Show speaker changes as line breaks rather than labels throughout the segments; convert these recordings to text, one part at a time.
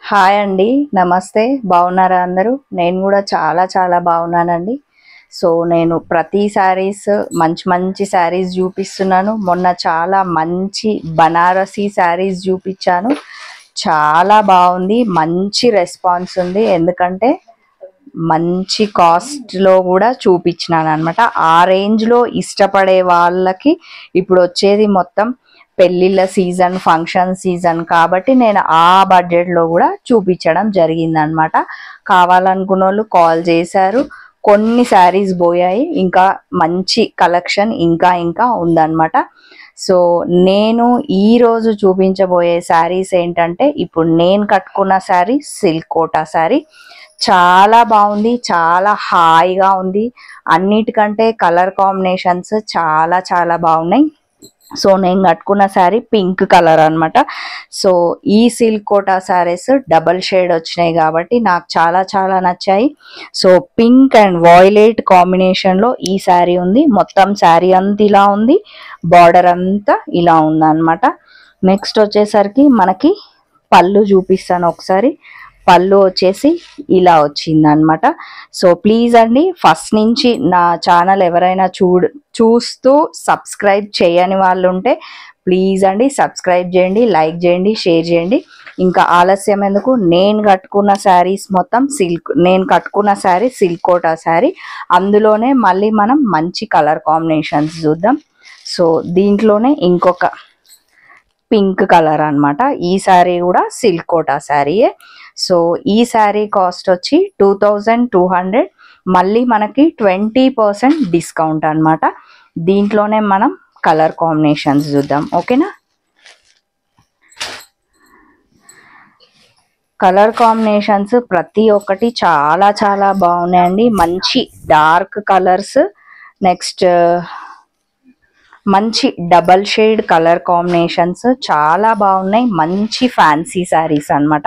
Hi అండి, నమస్తే. బాగున్నారా అందరూ? నేను కూడా చాలా బాగున్నానండి. సో నేను ప్రతి శారీస్ మంచి మంచి శారీస్ చూపిస్తున్నాను. మొన్న చాలా మంచి బనారసీ శారీస్ చూపించాను. చాలా బాగుంది, మంచి రెస్పాన్స్ ఉంది. ఎందుకంటే మంచి కాస్ట్లో కూడా చూపించినాను అనమాట. ఆ రేంజ్లో ఇష్టపడే వాళ్ళకి ఇప్పుడు వచ్చేది మొత్తం పెళ్ళిళ్ళ సీజన్, ఫంక్షన్ సీజన్ కాబట్టి నేను ఆ బడ్జెట్లో కూడా చూపించడం జరిగిందనమాట. కావాలనుకున్న వాళ్ళు కాల్ చేశారు. కొన్ని శారీస్ పోయాయి, ఇంకా మంచి కలెక్షన్ ఇంకా ఉందన్నమాట. సో నేను ఈరోజు చూపించబోయే శారీస్ ఏంటంటే, ఇప్పుడు నేను కట్టుకున్న శారీ సిల్క్ కోటా శారీ. చాలా బాగుంది, చాలా హాయిగా ఉంది. అన్నిటికంటే కలర్ కాంబినేషన్స్ చాలా బాగున్నాయి. సో నేను కట్టుకున్న శారీ పింక్ కలర్ అనమాట. సో ఈ silk Kota saris double shade వచ్చినాయి కాబట్టి నాకు చాలా నచ్చాయి. సో పింక్ అండ్ వాయిలెట్ కాంబినేషన్లో ఈ శారీ ఉంది. మొత్తం శారీ అంతా ఇలా ఉంది, బార్డర్ అంతా ఇలా ఉందన్నమాట. నెక్స్ట్ వచ్చేసరికి మనకి పళ్ళు చూపిస్తాను ఒకసారి. పళ్ళు వచ్చేసి ఇలా వచ్చింది అనమాట. సో ప్లీజ్ అండి, ఫస్ట్ నుంచి నా ఛానల్ ఎవరైనా చూస్తూ సబ్స్క్రైబ్ చేయని వాళ్ళు ఉంటే ప్లీజ్ అండి సబ్స్క్రైబ్ చేయండి, లైక్ చేయండి, షేర్ చేయండి. ఇంకా ఆలస్యం ఎందుకు, నేను కట్టుకున్న శారీస్ మొత్తం నేను కట్టుకున్న శారీ సిల్క్ కోటా శారీ. అందులోనే మళ్ళీ మనం మంచి కలర్ కాంబినేషన్స్ చూద్దాం. సో దీంట్లోనే ఇంకొక పింక్ కలర్ అనమాట. ఈ శారీ కూడా సిల్క్ కోటా శారీయే. సో ఈ శారీ కాస్ట్ వచ్చి 2200. మళ్ళీ మనకి 20% డిస్కౌంట్ అనమాట. దీంట్లోనే మనం కలర్ కాంబినేషన్స్ చూద్దాం, ఓకేనా? కలర్ కాంబినేషన్స్ ప్రతి ఒక్కటి చాలా బాగున్నాయండి. మంచి డార్క్ కలర్స్, నెక్స్ట్ మంచి డబల్ షేడ్ కలర్ కాంబినేషన్స్ చాలా బాగున్నాయి. మంచి ఫ్యాన్సీ శారీస్ అనమాట.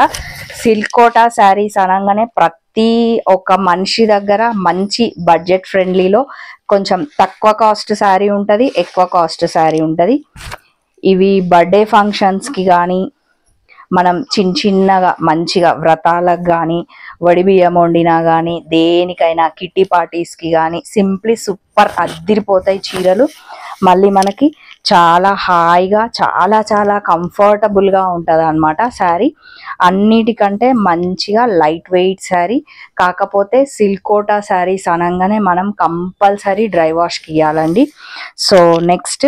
సిల్క్ కోటా శారీస్ అనగానే ప్రతి ఒక్క మనిషి దగ్గర మంచి బడ్జెట్ ఫ్రెండ్లీలో కొంచెం తక్కువ కాస్ట్ శారీ ఉంటుంది, ఎక్కువ కాస్ట్ శారీ ఉంటుంది. ఇవి బర్త్డే ఫంక్షన్స్కి కానీ, మనం చిన్నగా మంచిగా వ్రతాలకు కానీ, వడి బియ్యం వండినా కానీ, దేనికైనా కిట్టి పార్టీస్కి కానీ సింప్లీ సూపర్ అద్దిరిపోతాయి చీరలు. మళ్ళీ మనకి చాలా హాయిగా చాలా కంఫర్టబుల్గా ఉంటుంది అనమాట శారీ. అన్నిటికంటే మంచిగా లైట్ వెయిట్ శారీ. కాకపోతే సిల్క్ కోటా శారీస్ అనగానే మనం కంపల్సరీ డ్రై వాష్కి ఇవ్వాలండి. సో నెక్స్ట్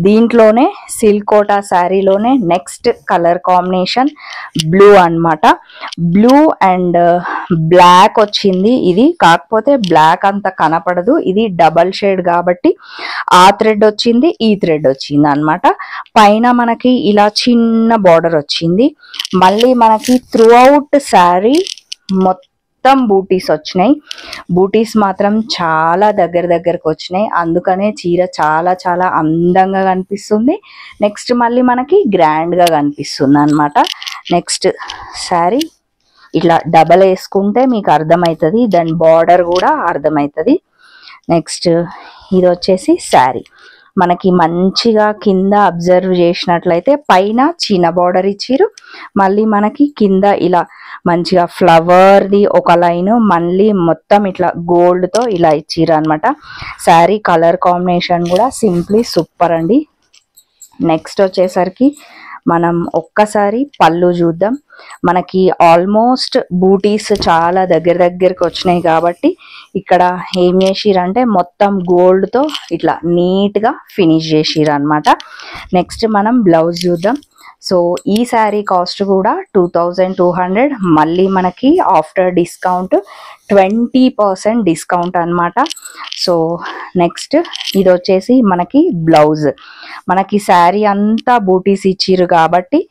దీంట్లోనే సిల్క్ కోటా శారీలోనే నెక్స్ట్ కలర్ కాంబినేషన్ బ్లూ అనమాట. బ్లూ అండ్ బ్లాక్ వచ్చింది ఇది. కాకపోతే బ్లాక్ అంత కనపడదు, ఇది డబల్ షేడ్ కాబట్టి ఆ థ్రెడ్ వచ్చింది, ఈ థ్రెడ్ వచ్చింది అనమాట. పైన మనకి ఇలా చిన్న బార్డర్ వచ్చింది. మళ్ళీ మనకి త్రూ అవుట్ శారీ మొత్తం బూటీస్ వచ్చినాయి. బూటీస్ మాత్రం చాలా దగ్గరకు వచ్చినాయి. అందుకనే చీర చాలా అందంగా కనిపిస్తుంది. నెక్స్ట్ మళ్ళీ మనకి గ్రాండ్గా కనిపిస్తుంది అనమాట. నెక్స్ట్ శారీ ఇట్లా డబల్ వేసుకుంటే మీకు అర్థమవుతుంది, దాని బార్డర్ కూడా అర్థమవుతుంది. నెక్స్ట్ ఇది వచ్చేసి శారీ మనకి మంచిగా కింద అబ్జర్వ్ చేసినట్లయితే పైన చిన్న బార్డర్ ఇచ్చిరు, మళ్ళీ మనకి కింద ఇలా మంచిగా ఫ్లవర్ది ఒక లైన్, మళ్ళీ మొత్తం ఇట్లా గోల్డ్తో ఇలా ఇచ్చిరు అనమాట. శారీ కలర్ కాంబినేషన్ కూడా సింప్లీ సూపర్ అండి. నెక్స్ట్ వచ్చేసరికి మనం ఒక్కసారి పళ్ళు చూద్దాం. మనకి ఆల్మోస్ట్ బూటీస్ చాలా దగ్గరకు వచ్చినాయి కాబట్టి ఇక్కడ ఏం చేసిరంటే మొత్తం గోల్డ్తో ఇట్లా నీట్గా ఫినిష్ చేసిరు అనమాట. నెక్స్ట్ మనం బ్లౌజ్ చూద్దాం. సో ఈ శారీ కాస్ట్ కూడా 2200. మళ్ళీ మనకి ఆఫ్టర్ డిస్కౌంట్ 20% డిస్కౌంట్ అనమాట. సో నెక్స్ట్ ఇది వచ్చేసి మనకి బ్లౌజ్. మనకి శారీ అంతా బూటీస్ ఇచ్చిరు కాబట్టి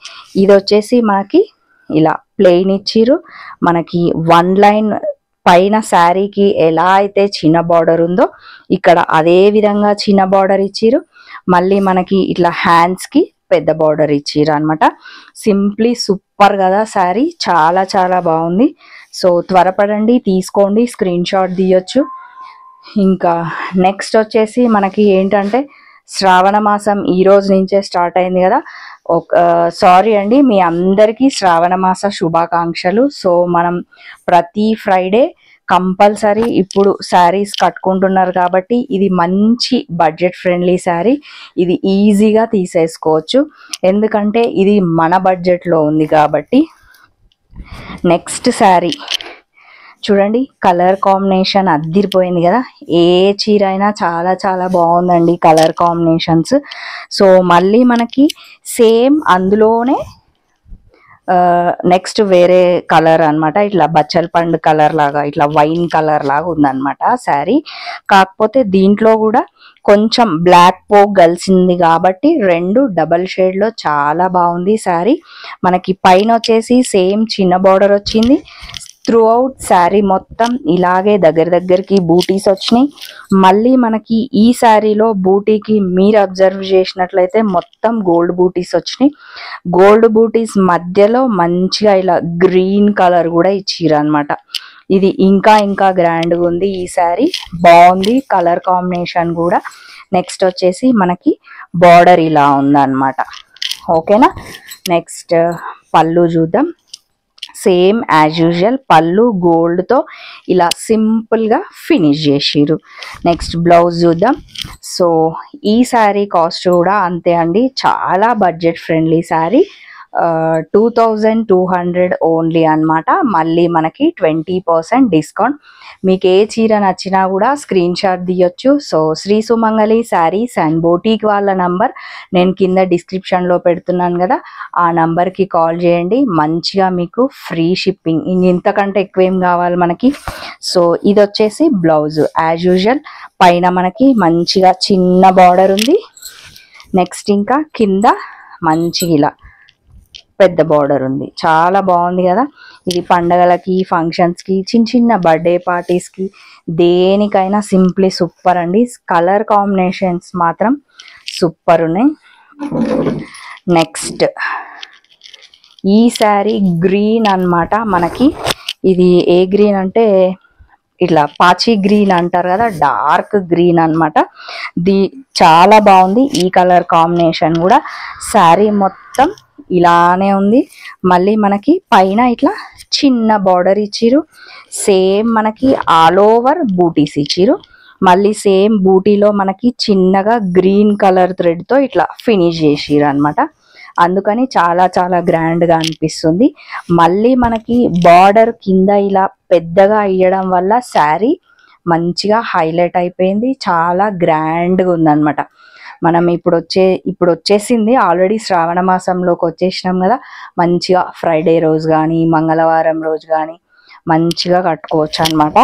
ఇది వచ్చేసి మనకి ఇలా ప్లెయిన్ ఇచ్చిరు. మనకి వన్ లైన్ పైన శారీకి ఎలా అయితే చిన్న బార్డర్ ఉందో ఇక్కడ అదే విధంగా చిన్న బార్డర్ ఇచ్చిరు. మళ్ళీ మనకి ఇట్లా హ్యాండ్స్కి పెద్ద బార్డర్ ఇచ్చిరు అనమాట. సింప్లీ సూపర్ కదా శారీ, చాలా బాగుంది. సో త్వరపడండి, తీసుకోండి, స్క్రీన్ షాట్ తీయొచ్చు. ఇంకా నెక్స్ట్ వచ్చేసి మనకి ఏంటంటే శ్రావణ మాసం ఈ రోజు నుంచే స్టార్ట్ అయింది కదా. సారీ అండి, మీ అందరికీ శ్రావణ మాస శుభాకాంక్షలు. సో మనం ప్రతి ఫ్రైడే కంపల్సరీ ఇప్పుడు శారీస్ కట్టుకుంటున్నారు కాబట్టి ఇది మంచి బడ్జెట్ ఫ్రెండ్లీ శారీ. ఇది ఈజీగా తీసేసుకోవచ్చు, ఎందుకంటే ఇది మన బడ్జెట్లో ఉంది కాబట్టి. నెక్స్ట్ శారీ చూడండి, కలర్ కాంబినేషన్ అద్దిరిపోయింది కదా. ఏ చీర అయినా చాలా చాలా బాగుందండి కలర్ కాంబినేషన్స్. సో మళ్ళీ మనకి సేమ్ అందులోనే నెక్స్ట్ వేరే కలర్ అనమాట, ఇట్లా బచ్చల పండు కలర్ లాగా, ఇట్లా వైన్ కలర్ లాగా ఉందన్నమాట శారీ. కాకపోతే దీంట్లో కూడా కొంచెం బ్లాక్ పోక్ కలిసింది కాబట్టి రెండు డబల్ షేడ్లో చాలా బాగుంది శారీ. మనకి పైన వచ్చేసి సేమ్ చిన్న బార్డర్ వచ్చింది. త్రూ అవుట్ శారీ మొత్తం ఇలాగే దగ్గరికి బూటీస్ వచ్చినాయి. మళ్ళీ మనకి ఈ శారీలో బూటీకి మీరు అబ్జర్వ్ చేసినట్లయితే మొత్తం గోల్డ్ బూటీస్ వచ్చినాయి. గోల్డ్ బూటీస్ మధ్యలో మంచిగా ఇలా గ్రీన్ కలర్ కూడా ఇచ్చిర్రు అనమాట. ఇది ఇంకా ఇంకా గ్రాండ్గా ఉంది ఈ శారీ, బాగుంది కలర్ కాంబినేషన్ కూడా. నెక్స్ట్ వచ్చేసి మనకి బార్డర్ ఇలా ఉందన్నమాట. ఓకేనా. నెక్స్ట్ పళ్ళు చూద్దాం. సేమ్ యాజ్ యూజువల్ పళ్ళు గోల్డ్తో ఇలా సింపుల్గా ఫినిష్ చేసిరు. నెక్స్ట్ బ్లౌజ్ చూద్దాం. సో ఈ శారీ కాస్ట్ కూడా అంతే అండి, చాలా బడ్జెట్ ఫ్రెండ్లీ శారీ. 2200 ఓన్లీ అనమాట. మళ్ళీ మనకి 20% డిస్కౌంట్. మీకు ఏ చీర నచ్చినా కూడా స్క్రీన్ షాట్ తీయొచ్చు. So Shri Sumangali sarees and boutique వాళ్ళ నంబర్ నేను కింద డిస్క్రిప్షన్లో పెడుతున్నాను కదా, ఆ నంబర్కి కాల్ చేయండి. మంచిగా మీకు ఫ్రీ షిప్పింగ్, ఇంతకంటే ఎక్కువ ఏం కావాలి మనకి. సో ఇది వచ్చేసి బ్లౌజ్ యాజ్ యూజువల్, పైన మనకి మంచిగా చిన్న బార్డర్ ఉంది. నెక్స్ట్ ఇంకా కింద మంచిగా ఇలా పెద్ద బార్డర్ ఉంది, చాలా బాగుంది కదా. ఇది పండగలకి, ఫంక్షన్స్కి, చిన్న చిన్న బర్త్డే పార్టీస్కి, దేనికైనా సింప్లీ సూపర్ అండి. కలర్ కాంబినేషన్స్ మాత్రం సూపర్ ఉన్నాయి. నెక్స్ట్ ఈ శారీ గ్రీన్ అన్నమాట. మనకి ఇది ఏ గ్రీన్ అంటే ఇట్లా పాచి గ్రీన్ అంటారు కదా, డార్క్ గ్రీన్ అన్నమాట. చాలా బాగుంది ఈ కలర్ కాంబినేషన్ కూడా. శారీ మొత్తం ఇలానే ఉంది. మళ్ళీ మనకి పైన ఇట్లా చిన్న బార్డర్ ఇచ్చిరు. సేమ్ మనకి ఆల్ ఓవర్ బూటీస్ ఇచ్చిరు. మళ్ళీ సేమ్ బూటీలో మనకి చిన్నగా గ్రీన్ కలర్ థ్రెడ్తో ఇట్లా ఫినిష్ చేసిరు అనమాట. అందుకని చాలా చాలా గ్రాండ్గా అనిపిస్తుంది. మళ్ళీ మనకి బార్డర్ కింద ఇలా పెద్దగా ఇవ్వడం వల్ల శారీ మంచిగా హైలైట్ అయిపోయింది, చాలా గ్రాండ్గా ఉందన్నమాట. మనం ఇప్పుడు వచ్చేసింది ఆల్రెడీ శ్రావణ మాసంలోకి వచ్చేసినాం కదా. మంచిగా ఫ్రైడే రోజు కానీ మంగళవారం రోజు కానీ మంచిగా కట్టుకోవచ్చు అనమాట.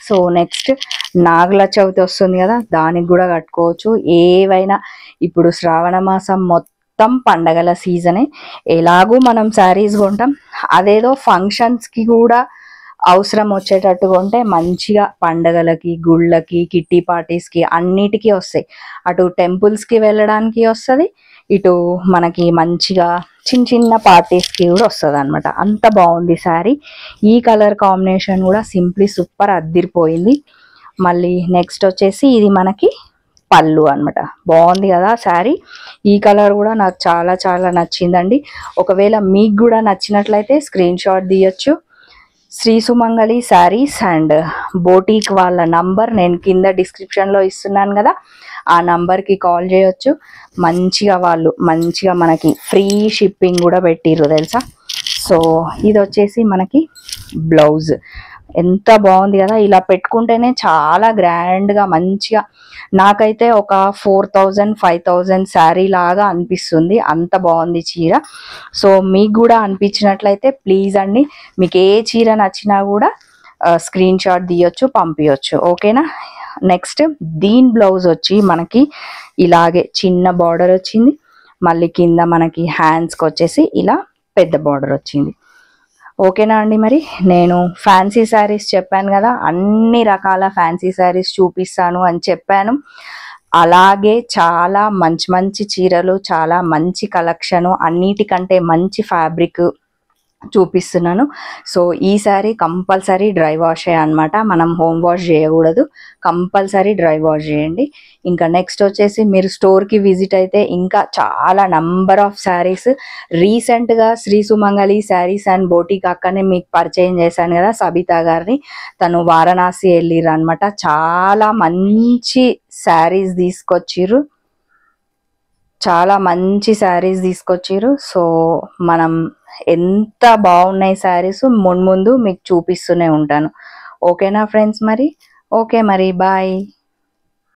సో నెక్స్ట్ నాగుల చవితి వస్తుంది కదా, దానికి కూడా కట్టుకోవచ్చు. ఏవైనా ఇప్పుడు శ్రావణ మాసం మొత్తం పండగల సీజనే. ఎలాగూ మనం శారీస్ కొంటాం, అదేదో ఫంక్షన్స్కి కూడా అవసరం వచ్చేటట్టుగా ఉంటే మంచిగా పండగలకి, గుళ్ళకి, కిట్టి పార్టీస్కి అన్నిటికీ వస్తాయి. అటు టెంపుల్స్కి వెళ్ళడానికి వస్తుంది, ఇటు మనకి మంచిగా చిన్న చిన్న పార్టీస్కి కూడా వస్తుంది అనమాట. అంత బాగుంది శారీ. ఈ కలర్ కాంబినేషన్ కూడా సింప్లీ సూపర్ అద్దిరిపోయింది. మళ్ళీ నెక్స్ట్ వచ్చేసి ఇది మనకి పళ్ళు అనమాట. బాగుంది కదా శారీ. ఈ కలర్ కూడా నాకు చాలా చాలా నచ్చిందండి. ఒకవేళ మీకు కూడా నచ్చినట్లయితే స్క్రీన్ షాట్ తీయచ్చు. శ్రీ సుమంగళి శారీస్ అండ్ బోటీక్ వాళ్ళ నంబర్ నేను కింద డిస్క్రిప్షన్లో ఇస్తున్నాను కదా, ఆ నంబర్కి కాల్ చేయొచ్చు. మంచిగా మనకి ఫ్రీ షిప్పింగ్ కూడా పెట్టిర్రు తెలుసా. సో ఇది వచ్చేసి మనకి బ్లౌజ్. ఎంత బాగుంది కదా, ఇలా పెట్టుకుంటేనే చాలా గ్రాండ్గా మంచిగా, నాకైతే ఒక 4000-5000 శారీ లాగా అనిపిస్తుంది, అంత బాగుంది చీర. సో మీకు కూడా అనిపించినట్లయితే ప్లీజ్ అండి, మీకు ఏ చీర నచ్చినా కూడా స్క్రీన్ షాట్ తీయొచ్చు, పంపించవచ్చు. ఓకేనా. నెక్స్ట్ దీని బ్లౌజ్ వచ్చి మనకి ఇలాగే చిన్న బార్డర్ వచ్చింది. మళ్ళీ కింద మనకి హ్యాండ్స్కి వచ్చేసి ఇలా పెద్ద బార్డర్ వచ్చింది. ఓకేనా అండి. మరి నేను ఫ్యాన్సీ శారీస్ చెప్పాను కదా, అన్ని రకాల ఫ్యాన్సీ శారీస్ చూపిస్తాను అని చెప్పాను. అలాగే చాలా మంచి మంచి చీరలు, చాలా మంచి కలెక్షను, అన్నిటికంటే మంచి ఫ్యాబ్రిక్, చూపిస్తున్నాను. సో ఈ శారీ కంపల్సరీ డ్రై వాష్ అన్నమాట, మనం హోమ్ వాష్ చేయకూడదు, కంపల్సరీ డ్రై వాష్ చేయండి. ఇంకా నెక్స్ట్ వచ్చేసి మీరు స్టోర్కి విజిట్ అయితే ఇంకా చాలా నంబర్ ఆఫ్ శారీస్ రీసెంట్గా శ్రీ సుమంగళి శారీస్ అండ్ బోటిక్ అక్కనే మీకు పరిచయం చేశాను కదా సబితా గారిని, తను వారణాసి వెళ్ళిర్రు అనమాట. చాలా మంచి శారీస్ తీసుకొచ్చిర్రు, చాలా మంచి శారీస్ తీసుకొచ్చిర్రు. సో మనం ఎంత బాగున్నాయి శారీస్ ముందు మీకు చూపిస్తూనే ఉంటాను. ఓకేనా ఫ్రెండ్స్, మరి ఓకే, మరి బాయ్.